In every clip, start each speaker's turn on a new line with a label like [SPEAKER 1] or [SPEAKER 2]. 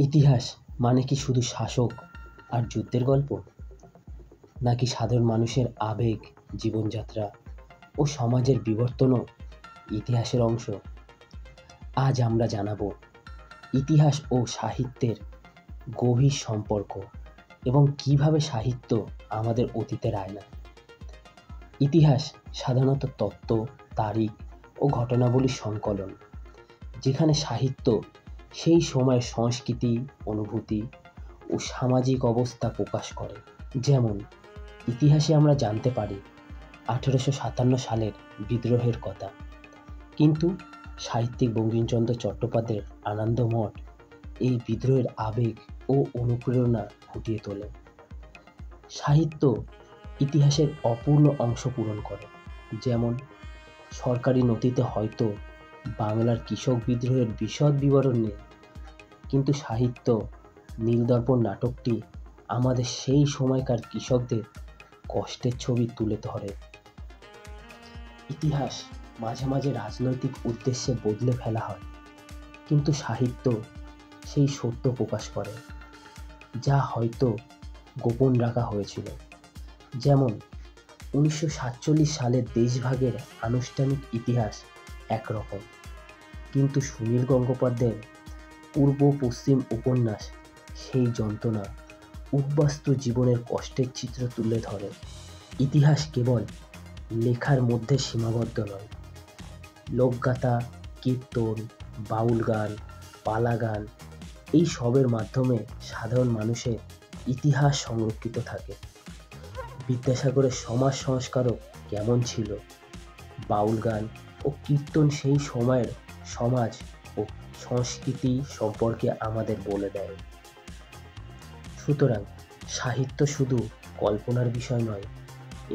[SPEAKER 1] ইতিহাস মানে কি শুধু শাসক আর যুদ্ধের গল্প, নাকি সাধারণ মানুষের আবেগ, জীবনযাত্রা ও সমাজের বিবর্তনও ইতিহাসের অংশ? আজ আমরা জানাবো ইতিহাস ও সাহিত্যের গভীর সম্পর্ক এবং কিভাবে সাহিত্য আমাদের অতীতের আয়না। ইতিহাস সাধারণত তত্ত্ব, তারিখ ও ঘটনাবলীর সংকলন, যেখানে সাহিত্য সেই সময়ের সংস্কৃতি, অনুভূতি ও সামাজিক অবস্থা প্রকাশ করে। যেমন ইতিহাসে আমরা জানতে পারি 1857 সালের বিদ্রোহের কথা, কিন্তু সাহিত্যিক বঙ্কিমচন্দ্র চট্টোপাধ্যায়ের আনন্দমঠ এই বিদ্রোহের আবেগ ও অনুপ্রেরণা ফুটিয়ে তোলে। সাহিত্য ইতিহাসের অপূর্ণ অংশ পূরণ করে। যেমন সরকারি নথিতে হয়তো বাংলার কৃষক বিদ্রোহের বিশদ বিবরণ নেই, কিন্তু সাহিত্য নীলদর্পণ নাটকটি আমাদের সেই সময়কার কৃষকদের কষ্টের ছবি তুলে ধরে। ইতিহাস মাঝে মাঝে রাজনৈতিক উদ্দেশ্যে বদলে ফেলা হয়, কিন্তু সাহিত্য সেই সত্য প্রকাশ করে যা হয়তো গোপন রাখা হয়েছিল। যেমন 1947 সালের দেশভাগের আনুষ্ঠানিক ইতিহাস একরকম, কিন্তু সুনীল গঙ্গোপাধ্যায়ের পূর্ব পশ্চিম উপন্যাস সেই যন্ত্রণা, উদ্বাস্তু জীবনের কষ্টের চিত্র তুলে ধরে। ইতিহাস কেবল লেখার মধ্যে সীমাবদ্ধ নয়। লোকগাথা, কীর্তন, বাউল গান, পালা গান, এই সবের মাধ্যমে সাধারণ মানুষের ইতিহাস সংরক্ষিত থাকে। বিদ্যাসাগরের সমাজ সংস্কারক কেমন ছিল, বাউল গান ও কীর্তন সেই সময়ের সমাজ ও সংস্কৃতি সম্পর্কে আমাদের বলে দেয়। সুতরাং সাহিত্য শুধু কল্পনার বিষয় নয়,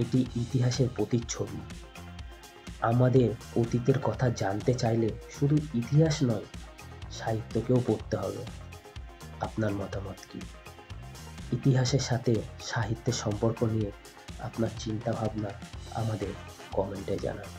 [SPEAKER 1] এটি ইতিহাসের প্রতিচ্ছবি। আমাদের অতীতের কথা জানতে চাইলে শুধু ইতিহাস নয়, সাহিত্যকেও পড়তে হবে। আপনার মতামত কি? ইতিহাসের সাথে সাহিত্যের সম্পর্ক নিয়ে আপনার চিন্তা ভাবনা আমাদের কমেন্টে জানান।